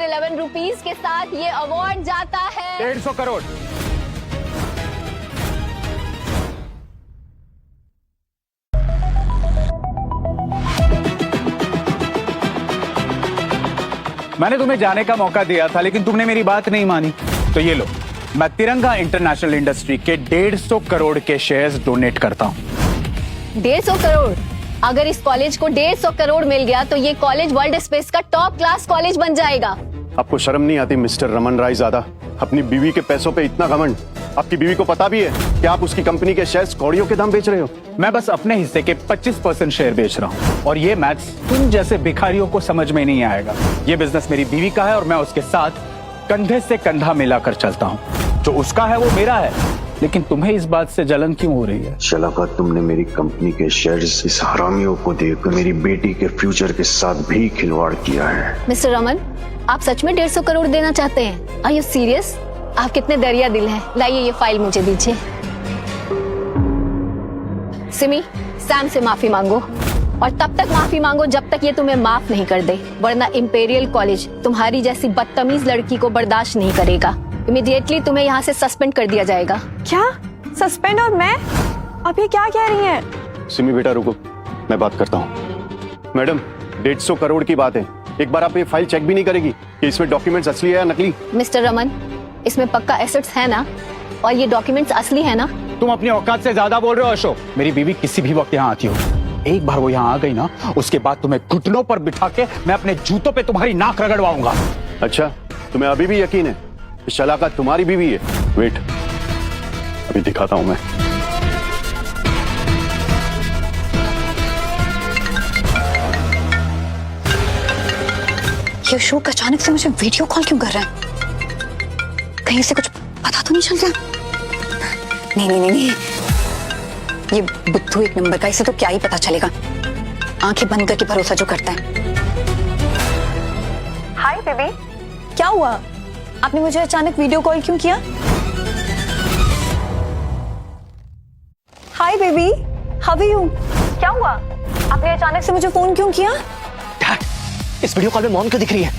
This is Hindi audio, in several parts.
411 रुपीज के साथ ये अवार्ड जाता है 150 करोड़। मैंने तुम्हें जाने का मौका दिया था लेकिन तुमने मेरी बात नहीं मानी, तो ये लो, मैं तिरंगा इंटरनेशनल इंडस्ट्री के 150 करोड़ के शेयर्स डोनेट करता हूँ। 150 करोड़? अगर इस कॉलेज को 150 करोड़ मिल गया तो ये कॉलेज वर्ल्ड स्पेस का टॉप क्लास कॉलेज बन जाएगा। आपको शर्म नहीं आती मिस्टर रमन रायजादा? अपनी बीवी के पैसों पे इतना घमंड। आपकी बीवी को पता भी है कि आप उसकी कंपनी के शेयर्स कौड़ियों के दाम बेच रहे हो। मैं बस अपने हिस्से के 25% शेयर बेच रहा हूँ और ये मैथ्स तुम जैसे भिखारियों को समझ में नहीं आएगा। ये बिजनेस मेरी बीवी का है और मैं उसके साथ कंधे से कंधा मिलाकर चलता हूँ। जो उसका है वो मेरा है, लेकिन तुम्हें इस बात से जलन क्यों हो रही है? शलाका, तुमने मेरी कंपनी के शेयर्स इस हरामियों को देकर मेरी बेटी के फ्यूचर के साथ भी खिलवाड़ किया है। मिस्टर रमन, आप सच में 150 करोड़ देना चाहते हैं? Are you serious? आप कितने दरिया दिल हैं। लाइए ये फाइल मुझे दीजिए। सिमी, सैम से माफी मांगो और तब तक माफी मांगो जब तक ये तुम्हें माफ नहीं कर दे, वरना इंपीरियल कॉलेज तुम्हारी जैसी बदतमीज लड़की को बर्दाश्त नहीं करेगा। इमीडिएटली तुम्हें यहाँ से सस्पेंड कर दिया जाएगा। क्या? सस्पेंड? और मैं? आप ये क्या कह रही हैं? सिमी बेटा रुको, मैं बात करता हूँ। मैडम, 150 करोड़ की बात है, एक बार आप ये फाइल चेक भी नहीं करेगी कि इसमें डॉक्यूमेंट्स असली है या नकली? मिस्टर रमन, इसमें पक्का एसेट्स है ना? और ये डॉक्यूमेंट्स असली है ना? तुम अपनी औकात से ज्यादा बोल रहे हो अशोक। मेरी बीवी किसी भी वक्त यहाँ आती हो, एक बार वो यहाँ आ गई ना, उसके बाद तुम्हें घुटनों पर बिठा के मैं अपने जूतों पे तुम्हारी नाक रगड़वाऊंगा। अच्छा, तुम्हें अभी भी यकीन है कि शलाका तुम्हारी बीवी है? वेट, अभी दिखाता हूं मैं। ये अशोक अचानक से मुझे वीडियो कॉल क्यों कर रहा है? कहीं से कुछ पता तो नहीं चल गया? नहीं नहीं नहीं नहीं, ये बुद्धू एक नंबर का, इसे तो क्या ही पता चलेगा। आंखें बंद करके भरोसा जो करता है। हाय बेबी, क्या हुआ? आपने मुझे अचानक वीडियो कॉल क्यों किया? Hi baby, how are you? क्या हुआ? आपने अचानक से मुझे फोन क्यों किया? डैड, इस वीडियो कॉल में मॉम क्यों दिख रही है?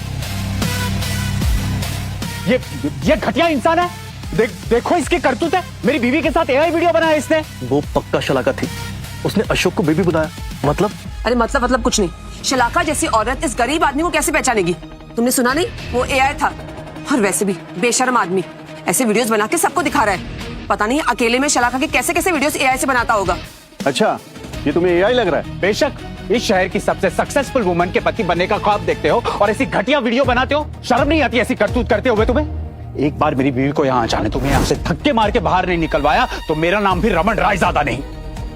ये घटिया इंसान है। देखो इसकी करतूत है। मेरी बीवी के साथ एआई वीडियो बनाया इसने। वो पक्का शलाका थी, उसने अशोक को बेबी बुलाया। मतलब? अरे मतलब कुछ नहीं। शलाका जैसी औरत इस गरीब आदमी को कैसे पहचानेगी? तुमने सुना नहीं, वो एआई था। और वैसे भी बेशर्म आदमी ऐसे वीडियोस बना के सबको दिखा रहा है। पता नहीं अकेले में शलाका के कैसे कैसे वीडियोस एआई से बनाता होगा। अच्छा, ये तुम्हें एआई लग रहा है? बेशक, इस शहर की सबसे सक्सेसफुल वुमन के पति बनने का ख्वाब देखते हो और ऐसी घटिया वीडियो बनाते हो। शर्म नहीं आती ऐसी करतूत करते हुए तुम्हें? एक बार मेरी बीवी को यहाँ जाने, तुम्हें यहाँ से धक्के मार के बाहर नहीं निकलवाया तो मेरा नाम भी रमन रायजादा नहीं।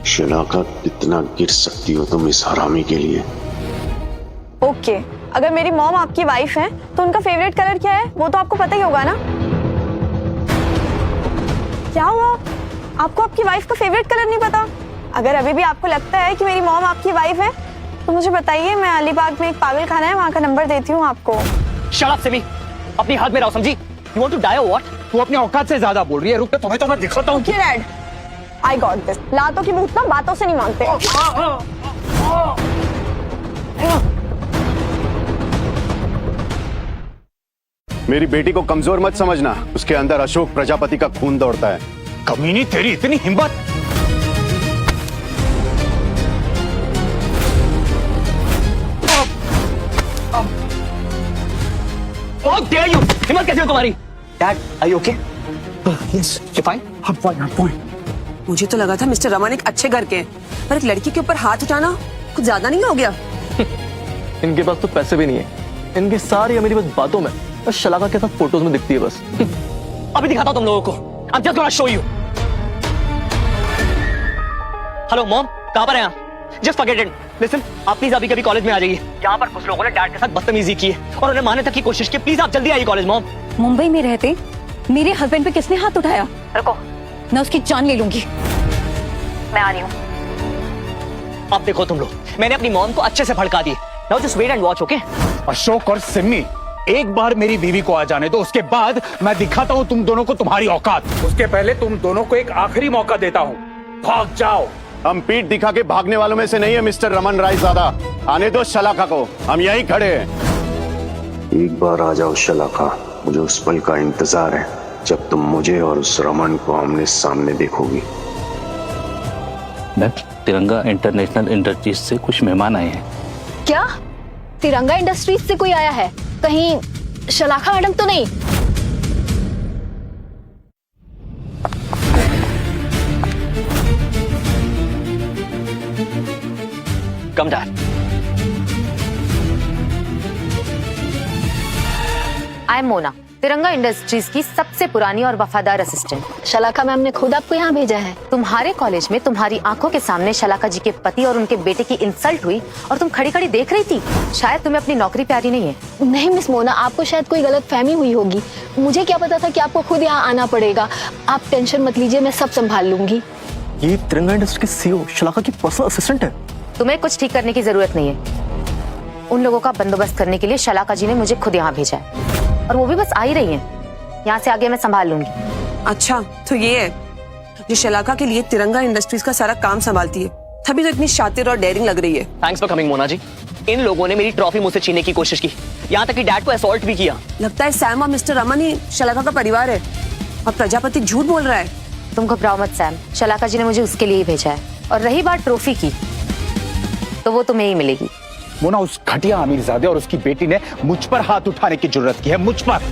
शलाका, कितना गिर सकती हो तुम इस हरामी के लिए? ओके, अगर मेरी मॉम आपकी वाइफ है तो उनका फेवरेट कलर क्या है वो तो आपको पता ही होगा ना? क्या हुआ? आपको आपकी वाइफ का फेवरेट कलर नहीं पता? अगर अभी भी आपको लगता है कि मेरी मॉम आपकी वाइफ है तो मुझे बताइए, मैं अलीबाग में एक पागल खाना है, वहाँ का नंबर देती हूँ आपको। शट अप सिमी, अपनी हाथ में रहो, समझी? You want to die or what? तू अपनी औकात से ज्यादा बोल रही है। रुक, तो तुम्हें तो मैं दिखाता हूँ। Dad, I got this. लातों की भूत ना बातों से नहीं मांगते। मेरी बेटी को कमजोर मत समझना, उसके अंदर अशोक प्रजापति का खून दौड़ता है। कमीनी, तेरी इतनी हिम्मत! How dare you? हिम्मत कैसे हो तुम्हारी? Dad, are you okay? Yes, you're fine. I'm fine. मुझे तो लगा था मिस्टर रमन एक अच्छे घर के हैं, पर एक लड़की के ऊपर हाथ उठाना कुछ ज्यादा नहीं हो गया? इनके पास तो पैसे भी नहीं है, इनकी सारी अमीरी बस बातों में, बस शलाका के साथ फोटोज में दिखती है बस। अभी दिखाता हूँ तुम लोगों को। I'm just gonna show you. Hello mom, कहाँ पर हैं आप? Just forget it. Listen, आप प्लीज अभी कभी कॉलेज में आ जाइए। यहाँ पर कुछ लोगों ने डैड के साथ बदतमीजी की है और उन्हें मारने तक की कोशिश की। प्लीज आप जल्दी आइए कॉलेज। मॉम, मुंबई में रहते मेरे हस्बैंड पे किसने हाथ उठाया? रुको, मैं उसकी जान ले लूंगी। मैं आ रही हूँ। अब देखो तुम लोग, मैंने अपनी मॉम को अच्छे से भड़का दी। Now just wait and watch, okay? Ashok और सिमी, एक बार मेरी बीवी को आ जाने दो, उसके बाद मैं दिखाता हूँ तुम दोनों को तुम्हारी औकात। उसके पहले तुम दोनों को एक आखिरी मौका देता हूँ, भाग जाओ। हम पीठ दिखा के भागने वालों में से नहीं है मिस्टर रमन रायजादा। आने दो शलाका को, हम यहीं खड़े हैं। एक बार आ जाओ शलाका, मुझे उस पल का इंतजार है जब तुम मुझे और उस रमन को आमने सामने देखोगी। मैम, तिरंगा इंटरनेशनल इंडस्ट्रीज से कुछ मेहमान आए हैं। क्या तिरंगा इंडस्ट्रीज से कोई आया है? कहीं शलाका मैडम तो नहीं? कम डैड। आई एम मोना, तिरंगा इंडस्ट्रीज की सबसे पुरानी और वफादार असिस्टेंट। शलाका मैम ने खुद आपको यहाँ भेजा है। तुम्हारे कॉलेज में तुम्हारी आंखों के सामने शलाका जी के पति और उनके बेटे की इंसल्ट हुई और तुम खड़ी खड़ी देख रही थी। शायद तुम्हें अपनी नौकरी प्यारी नहीं है। नहीं मिस मोना, आपको शायद कोई गलत फहमी हुई होगी। मुझे क्या पता था कि आपको खुद यहाँ आना पड़ेगा। आप टेंशन मत लीजिए, मैं सब संभाल लूंगी। ये तिरंगा इंडस्ट्री की सीईओ शलाका की पर्सनल असिस्टेंट है। तुम्हें कुछ ठीक करने की जरूरत नहीं है। उन लोगों का बंदोबस्त करने के लिए शलाका जी ने मुझे खुद यहाँ भेजा है और वो भी बस आ ही रही है। यहाँ से आगे मैं संभाल लूंगी। अच्छा, तो ये है जो शलाका के लिए तिरंगा इंडस्ट्रीज का सारा काम संभालती है, तभी तो इतनी शातिर और डेयरिंग लग रही है। Thanks for coming Mona ji. इन लोगों ने मेरी ट्रॉफी मुझसे छीनने की कोशिश की, यहाँ तक कि डैड को असॉल्ट भी किया। लगता है सैम और मिस्टर रमन ही शलाका का परिवार है और प्रजापति झूठ बोल रहा है। तुम घबराओ मत सैम, शलाका जी ने मुझे उसके लिए ही भेजा है। और रही बात ट्रॉफी की, तो वो तुम्हें ही मिलेगी। मोना, उस घटिया अमीरजादे और उसकी बेटी ने मुझ पर हाथ उठाने की जरूरत की है, मुझ पर।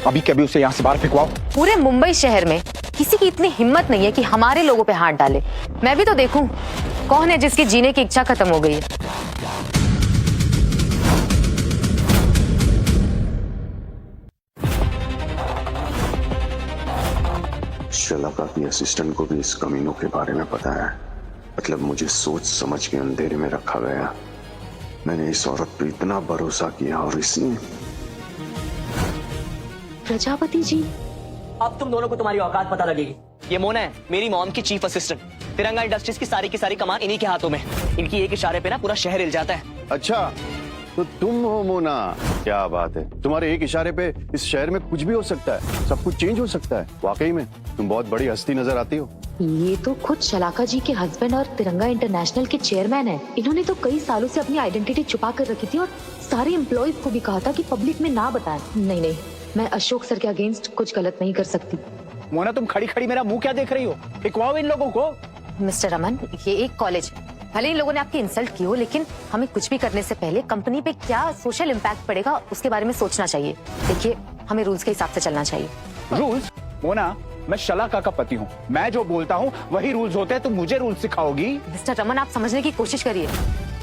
अभी कभी उसे यहाँ से बाहर फेंकवाओ। पूरे मुंबई शहर में किसी की इतनी हिम्मत नहीं है कि हमारे लोगों पे हाथ डाले। मैं भी तो देखूं कौन है जिसकी जीने की इच्छा खत्म हो गई है। शलाका की असिस्टेंट को भी इस कमीनों के बारे में पता है। मतलब मुझे सोच समझ के अंधेरे में रखा गया। मैंने इस औरत पे इतना भरोसा किया और इसने। प्रजापति जी, अब तुम दोनों को तुम्हारी औकात पता लगेगी। ये मोना है, मेरी मॉम की चीफ असिस्टेंट। तिरंगा इंडस्ट्रीज की सारी कमान इन्हीं के हाथों में। इनकी एक इशारे पे ना पूरा शहर हिल जाता है। अच्छा, तो तुम हो मोना? क्या बात है, तुम्हारे एक इशारे पे इस शहर में कुछ भी हो सकता है, सब कुछ चेंज हो सकता है। वाकई में तुम बहुत बड़ी हस्ती नजर आती हो। ये तो खुद शलाका जी के हस्बैंड और तिरंगा इंटरनेशनल के चेयरमैन हैं। इन्होंने तो कई सालों से अपनी आइडेंटिटी छुपा कर रखी थी और सारे एम्प्लॉयज को भी कहा था कि पब्लिक में ना बताएं। नहीं, मैं अशोक सर के अगेंस्ट कुछ गलत नहीं कर सकती। मोना, तुम खड़ी खड़ी मेरा मुंह क्या देख रही हो? फेंकवाओ इन लोगों को। मिस्टर रमन, ये एक कॉलेज है। भले इन लोगों ने आपकी इंसल्ट की हो, लेकिन हमें कुछ भी करने से पहले कंपनी पे क्या सोशल इम्पैक्ट पड़ेगा उसके बारे में सोचना चाहिए। देखिए, हमें रूल्स के हिसाब से चलना चाहिए। रूल्स? मोना, मैं शलाका का पति हूँ। मैं जो बोलता हूँ वही रूल्स होते हैं। तुम मुझे रूल्स सिखाओगी? मिस्टर रमन, आप समझने की कोशिश करिए।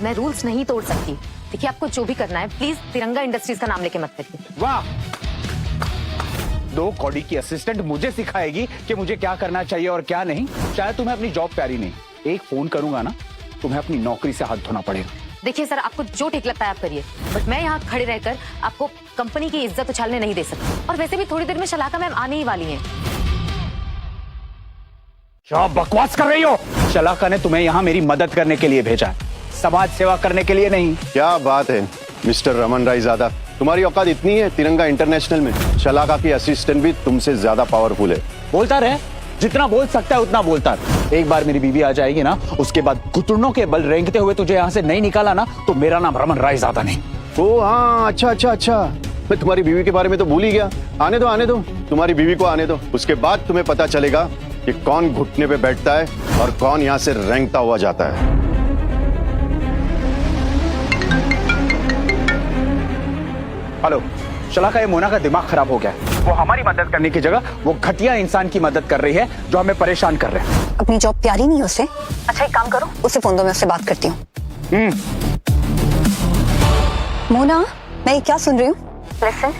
मैं रूल्स नहीं तोड़ सकती। देखिए, आपको जो भी करना है, प्लीज तिरंगा इंडस्ट्रीज का नाम लेके मत करिए। वाह, 2 कौड़ी की असिस्टेंट मुझे सिखाएगी कि मुझे क्या करना चाहिए और क्या नहीं। शायद तुम्हें अपनी जॉब प्यारी नहीं। एक फोन करूंगा ना, तुम्हें अपनी नौकरी से हाथ धोना पड़ेगा। देखिए सर, आपको जो ठीक लगता है आप करिए, बट मैं यहाँ खड़े रहकर आपको कंपनी की इज्जत उछालने नहीं दे सकती। और वैसे भी थोड़ी देर में शलाका मैम आने ही वाली हैं। क्या बकवास कर रही हो? शलाका ने तुम्हें यहाँ मेरी मदद करने के लिए भेजा है, समाज सेवा करने के लिए नहीं। क्या बात है मिस्टर रमन रायजादा, तुम्हारी औकात इतनी है तिरंगा इंटरनेशनल में? शलाका की असिस्टेंट भी तुमसे ज्यादा पावरफुल है। बोलता रहे, जितना बोल सकता है उतना बोलता रहे। एक बार मेरी बीवी आ जाएगी ना, उसके बाद घुटनों के बल रेंगते हुए तुझे यहाँ से नहीं निकाला ना, तो मेरा नाम रमन रायजादा नहीं। ओ हाँ, अच्छा, मैं तुम्हारी बीवी के बारे में तो भूल ही गया। आने दो, तुम्हारी बीवी को आने दो। उसके बाद तुम्हें पता चलेगा कि कौन घुटने पे बैठता है और कौन यहाँ से रेंगता हुआ जाता है। हेलो शलाका, ये मोना का दिमाग खराब हो गया है। वो हमारी मदद करने की जगह वो घटिया इंसान की मदद कर रही है जो हमें परेशान कर रहे हैं। अपनी जॉब प्यारी नहीं है उसे? अच्छा, एक काम करो, उसे फोन दो, मैं उससे बात करती हूँ। मोना, मैं क्या सुन रही हूँ? लिसन,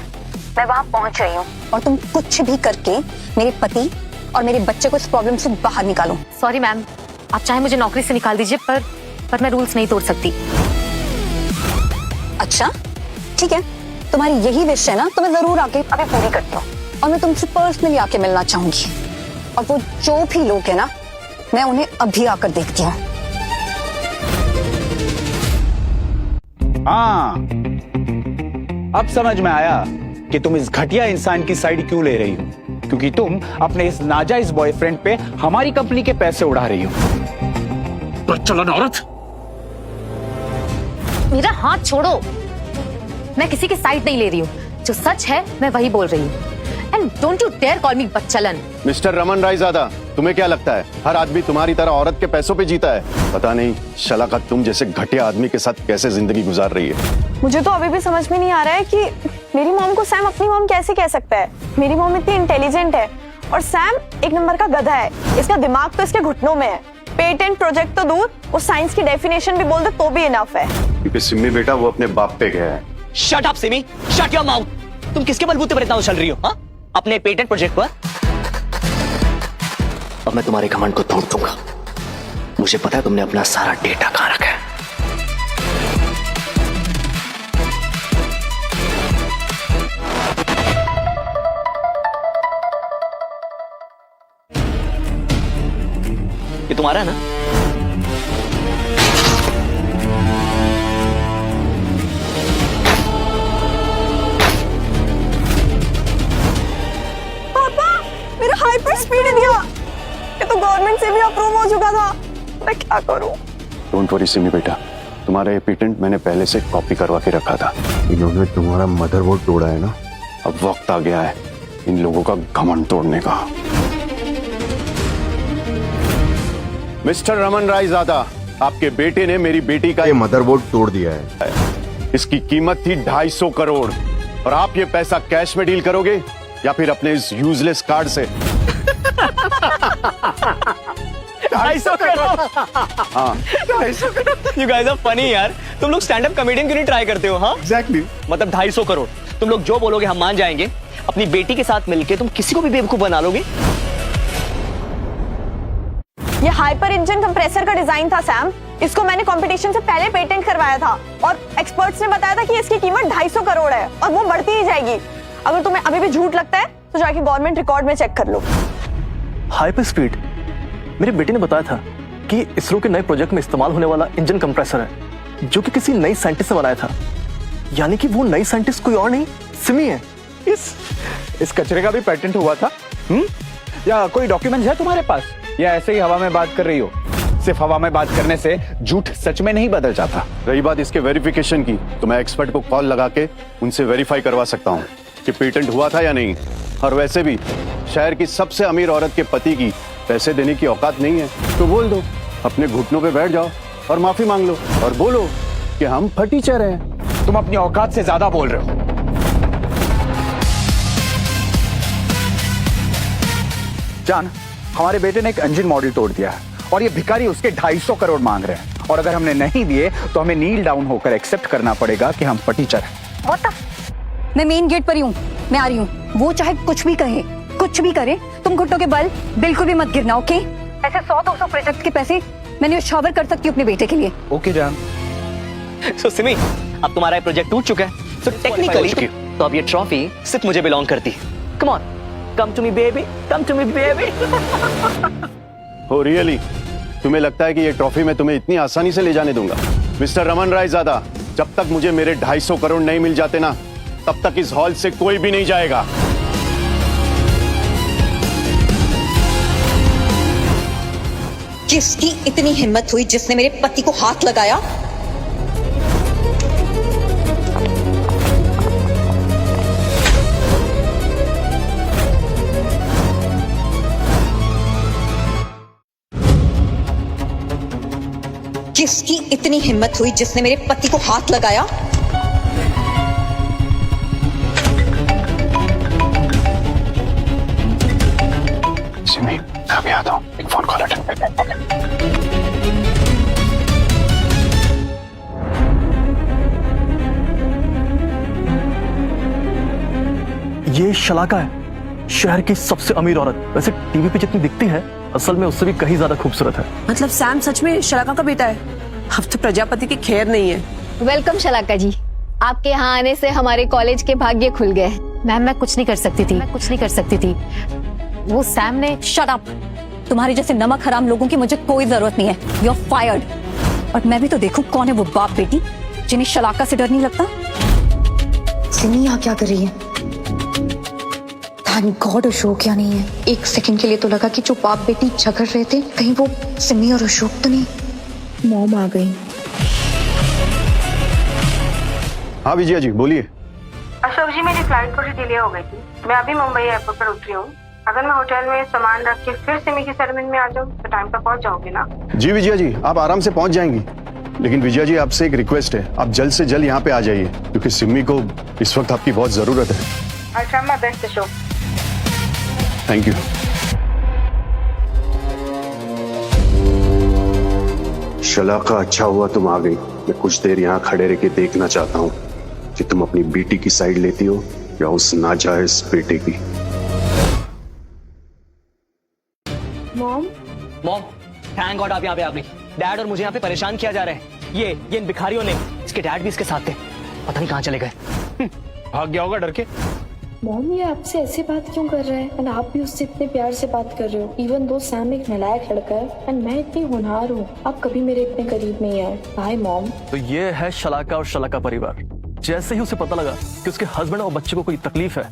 मैं वहाँ पहुँच रही हूँ और तुम कुछ भी करके मेरे पति और मेरे बच्चे को इस प्रॉब्लम से बाहर निकालो। सॉरी मैम, आप चाहे मुझे नौकरी से निकाल दीजिए, पर मैं रूल्स नहीं तोड़ सकती। अच्छा ठीक है, तुम्हारी यही विश है ना, तो मैं जरूर आके अभी पूरी करती हूँ और मैं तुमसे पर्सनली आके मिलना चाहूंगी। और वो जो भी लोग है ना, मैं उन्हें अभी आकर देखती हूँ। हाँ, अब समझ में आया कि तुम इस घटिया इंसान की साइड क्यों ले रही हो, क्योंकि तुम अपने इस नाजायज बॉयफ्रेंड पे हमारी कंपनी के पैसे उड़ा रही हो। प्रचलन औरत, मेरा हाथ छोड़ो। मैं किसी की साइड नहीं ले रही हूँ, जो सच है मैं वही बोल रही हूँ। And don't you dare call me बच्चलन। मिस्टर रमन रायजादा, तुम्हें क्या लगता है हर आदमी तुम्हारी तरह औरत के पैसों पे जीता है? पता नहीं शलाका तुम जैसे घटिया आदमी के साथ कैसे जिंदगी गुजार रही है। मुझे तो अभी भी समझ में नहीं आ रहा है कि मेरी मॉम को सैम अपनी मॉम कैसे कह सकता है। मेरी मॉम इतनी इंटेलिजेंट है और सैम एक नंबर का गधा है। इसका दिमाग तो इसके घुटनों में है। पेटेंट प्रोजेक्ट तो दूर, वो साइंस की डेफिनेशन भी बोल दे तो भी इनफ है। क्योंकि सिमी बेटा वो अपने बाप पे गया है। Shut up Simi, shut your mouth. तुम किसके बलबूते पर इतना उछल रही हो? हाँ, अपने पेटेंट प्रोजेक्ट पर। अब मैं तुम्हारे घमंड को तोड़ दूंगा। मुझे पता है तुमने अपना सारा डेटा कहां रखा है। ये तुम्हारा है ना? पापा, मेरा हाइपर स्पीड दिया। ये तो गवर्नमेंट से भी अप्रूव हो चुका था। मैं क्या करूं? डोंट वरी सिमी बेटा, तुम्हारा ये पेटेंट मैंने पहले से कॉपी करवा के रखा था। इन्होंने तुम्हारा मदरबोर्ड तोड़ा है ना, अब वक्त आ गया है इन लोगों का घमंड तोड़ने का। मिस्टर रमन रायजादा, आपके बेटे ने मेरी बेटी का ये मदरबोर्ड तोड़ दिया है। इसकी कीमत थी 250 करोड़ और आप ये पैसा कैश में डील करोगे या फिर अपने इस यूजलेस कार्ड से? 250 करोड़? हाँ, 250 crore. You guys are funny यार। तुम लोग स्टैंड अप कॉमेडियन क्यों नहीं ट्राई करते हो? हाँ, एग्जैक्टली। मतलब 250 करोड़। तुम लोग जो बोलोगे हम मान जाएंगे। अपनी बेटी के साथ मिलके तुम किसी को भी बेवकूफ बना लोगे। ये हाइपर इंजन कंप्रेसर का डिजाइन था सैम। इसको मैंने कंपटीशन से पहले पेटेंट करवाया था और एक्सपर्ट्स ने बताया था कि इसकी कीमत 250 करोड़ है और वो बढ़ती ही जाएगी। अगर तुम्हें अभी भी झूठ लगता है तो जाके गवर्नमेंट रिकॉर्ड में चेक कर लो। हाइपर स्पीड, मेरे बेटे ने बताया था कि इसरो के नए प्रोजेक्ट में इस्तेमाल होने वाला इंजन कंप्रेसर है जो कि किसी नई साइंटिस्ट ने बनाया था। यानी कि वो नई साइंटिस्ट कोई और नहीं, सिमी है। इस कचरे का भी पेटेंट हुआ था? या कोई डॉक्यूमेंट है तुम्हारे पास, या ऐसे ही हवा में बात कर रही हो? सिर्फ हवा में बात करने से झूठ सच में नहीं बदल जाता। रही बात इसके वेरिफिकेशन की, तो मैं एक्सपर्ट को कॉल लगा के उनसे वेरीफाई करवा सकता हूँ कि पेटेंट हुआ था या नहीं। और वैसे भी शहर की सबसे अमीर औरत के पति की पैसे देने की औकात नहीं है, तो बोल दो, अपने घुटनों पे बैठ जाओ और माफी मांग लो और बोलो कि हम फटीचर हैं। तुम अपनी औकात से ज्यादा बोल रहे हो। जान, हमारे बेटे ने एक इंजन मॉडल तोड़ दिया है और ये भिखारी उसके 250 करोड़ मांग रहे हैं, और अगर हमने नहीं दिए तो हमें नील डाउन होकर एक्सेप्ट करना पड़ेगा कि हम फटीचर हैं। मैं मेन गेट पर ही हूँ, मैं आ रही हूँ। वो चाहे कुछ भी कहे, कुछ भी करे, तुम घुटनों के बल बिल्कुल भी मत गिरना, ओके? ऐसे 100-200 प्रोजेक्ट के पैसे मैं शॉवर कर सकती हूँ अपने बेटे के लिए। ओके जान। सो सिमी, अब तुम्हारा प्रोजेक्ट टूट चुका है। सो टेक्निकली तो अब ये ट्रॉफी सिर्फ मुझे बिलोंग करती है। Come on, come to me baby, come to me baby. Oh really? तुम्हें लगता है कि ये ट्रॉफी मैं तुम्हें इतनी आसानी से ले जाने दूंगा? मिस्टर रमन रायजादा, जब तक मुझे मेरे 250 करोड़ नहीं मिल जाते ना, तब तक इस हॉल से कोई भी नहीं जाएगा। किसकी इतनी हिम्मत हुई जिसने मेरे पति को हाथ लगाया? किसकी इतनी हिम्मत हुई जिसने मेरे पति को हाथ लगाया? सिमी, मैं अभी आता हूँ, एक फोन कॉल अटेंड करके। ये शलाका है, शहर की सबसे अमीर औरत। वैसे टीवी पे जितनी दिखती है, असल में उससे भी कहीं ज्यादा खूबसूरत है। मतलब सैम सच में शलाका का बेटा है? अब तो प्रजापति की खैर नहीं है। वेलकम शलाका जी, आपके यहाँ आने से हमारे कॉलेज के भाग्य खुल गए। मैम मैं कुछ नहीं कर सकती थी, मैं कुछ नहीं कर सकती थी। वो सैम ने। Shut up! तुम्हारे जैसे नमक हराम लोगों की मुझे कोई जरूरत नहीं है। You are fired. और मैं भी तो देखूं कौन है वो बाप बेटी जिन्हें शलाका से डर नहीं लगता। सिमी यहाँ क्या कर रही है? थैंक गॉड अशोक यहाँ नहीं है। एक सेकंड के लिए तो लगा कि जो बाप बेटी झगड़ रहे थे कहीं वो सिमी और अशोक तो नहीं। मॉम आ गई। हाँ विजया जी बोलिए। अशोक जी, मेरी फ्लाइट थोड़ी डिले हो गई थी। मैं अभी मुंबई एयरपोर्ट पर उतरी हूँ। अगर मैं होटल में सामान रख के फिर सिमी की सेरेमनी में आ जाऊँ तो टाइम पर पहुँच जाओगे ना? जी विजया जी, आप आराम से पहुंच जाएंगी। लेकिन विजया जी आपसे एक रिक्वेस्ट है, आप जल्द से जल्द यहाँ पे आ जाइए क्योंकि सिमी को इस वक्त आपकी बहुत जरूरत है। I try my best Ashok. Thank you. Shalaka, अच्छा हुआ तुम आ गई। मैं कुछ देर यहाँ खड़े रह के देखना चाहता हूँ कि तुम अपनी बेटी की साइड लेती हो या उस नाजायज बेटे की। मॉम, थैंक गॉड आप यहाँ पे आ गई। डैड और मुझे यहाँ पे परेशान किया जा रहा है। ये इन भिखारियों ने, इसके डैड भी इसके साथ थे, पता नहीं कहाँ चले गए। भाग गया होगा डर के। मॉम ये आपसे ऐसे बात क्यों कर रहा है? एंड आप भी उससे इतने प्यार से बात कर रहे हो। इवन दो सैम एक नालायक लड़का है एंड मैं इतनी होनहार हूँ, आप कभी मेरे इतने करीब नहीं आए। Bye mom. तो ये है शलाका और शलाका परिवार। जैसे ही उसे पता लगा कि उसके हस्बैंड और बच्चे को कोई तकलीफ है,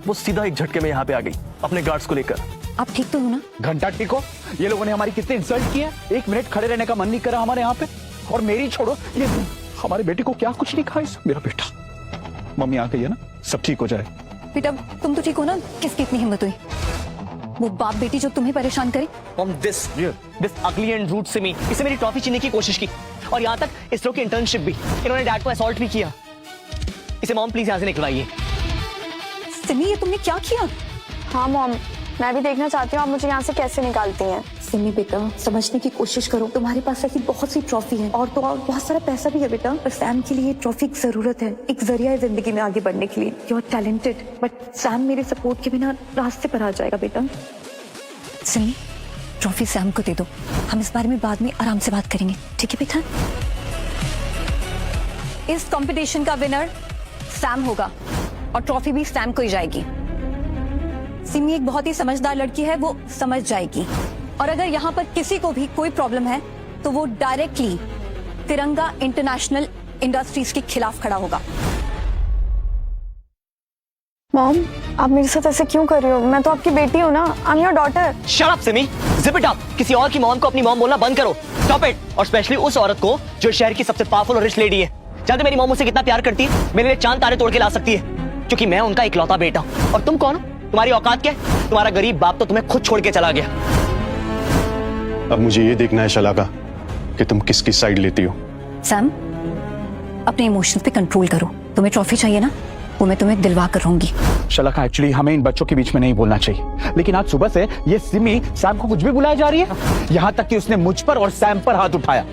वो सीधा एक झटके में यहाँ पे आ गई अपने गार्ड्स को लेकर। आप ठीक तो हो ना? घंटा ठीक हो? ये लोगों ने हमारी कितनी इंसल्ट की है। 1 मिनट खड़े रहने का मन नहीं करा हमारे यहाँ पे। और मेरी छोड़ो, ये हमारे बेटे को क्या कुछ नहीं खाया। मेरा बेटा, मम्मी आ गई है ना, सब ठीक हो जाए। बेटा तुम तो ठीक हो ना? किसकी इतनी हिम्मत हुई? वो बाप बेटी जो तुम्हें परेशान करे। दिस अगली एंड रूड सिमी, इसे मेरी ट्रॉफी छीनने की कोशिश की और यहाँ तक इसरो की इंटर्नशिप भी। इन्होंने डैड को असॉल्ट भी किया। इसे मॉम प्लीज यहाँ से निकलवाइए। सिमी ये तुमने क्या किया? हाँ मॉम, मैं भी देखना चाहती हूँ आप मुझे यहाँ से कैसे निकालती हैं। सिमी बेटा समझने की कोशिश करो, तुम्हारे पास ऐसी बहुत सी ट्रॉफी है और तो और बहुत सारा पैसा भी है बेटा, पर सैम के लिए ट्रॉफी की जरूरत है, एक जरिया है जिंदगी में आगे बढ़ने के लिए। You are talented but Sam मेरे सपोर्ट के बिना रास्ते पर आ जाएगा बेटा। सिमी ट्रॉफी सैम को दे दो, हम इस बारे में बाद में आराम से बात करेंगे, ठीक है बेटा? इस कंपटीशन का विनर सैम होगा और ट्रॉफी भी सैम को ही जाएगी। सिमी एक बहुत ही समझदार लड़की है, वो समझ जाएगी। और अगर यहाँ पर किसी को भी कोई प्रॉब्लम है तो वो डायरेक्टली तिरंगा इंटरनेशनल इंडस्ट्रीज के खिलाफ खड़ा होगा। मॉम आप मेरे साथ ऐसे क्यों कर रही हो? मैं तो आपकी बेटी हूँ ना, I am your daughter. Shut up Simi, zip it up. किसी और की मॉम को अपनी मॉम बोलना बंद करो। Stop it. और स्पेशली उस औरत को जो शहर की सबसे पावरफुल और रिच लेडी है। जानते मेरी मॉम मुझसे कितना प्यार करती है, मेरे लिए चांद तारे तोड़ के ला सकती है, क्योंकि मैं उनका इकलौता बेटा हूँ। और तुम कौन हो? तुम्हारी औकात क्या है? तुम्हारा गरीब बाप तो तुम्हें खुद छोड़ के चला गया। अब मुझे ये देखना है शलाका कि तुम किसकी साइड लेती हो। सैम अपने इमोशंस पे कंट्रोल करो। तुम्हें ट्रॉफी चाहिए ना, वो मैं तुम्हें दिलवा कर रहूंगी। शलाका एक्चुअली हमें इन बच्चों के बीच में नहीं बोलना चाहिए, लेकिन आज सुबह से ये सिमी सैम को कुछ भी बुलाया जा रही है। यहाँ तक कि उसने मुझ पर और सैम पर हाथ उठाया,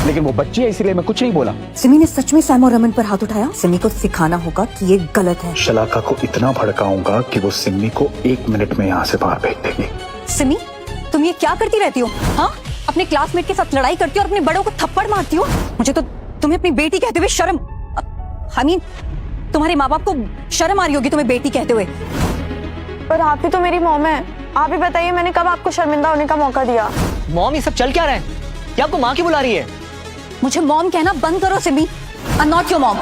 लेकिन वो बच्ची है इसीलिए मैं कुछ नहीं बोला। सिमी ने सच में सैम और रमन पर हाथ उठाया। सिमी को सिखाना होगा कि ये गलत है। शलाका को इतना भड़काऊंगा कि वो सिमी को 1 मिनट में यहाँ से बाहर फेंक देगी। सिमी तुम ये क्या करती रहती हो? हाँ, अपने क्लासमेट के साथ लड़ाई करती हो और अपने बड़ों को थप्पड़ मारती हो। मुझे तो तुम्हें अपनी बेटी कहते हुए शर्म, आई मीन तुम्हारे माँ बाप को शर्म आ रही होगी तुम्हें बेटी कहते हुए। पर आप ही तो मेरी मॉम है, आप ही बताइए मैंने कब आपको शर्मिंदा होने का मौका दिया? मॉम ये सब चल क्या रहा है? क्या आपको माँ की बुला रही है? मुझे मॉम कहना बंद करो Simi. I am not your mom.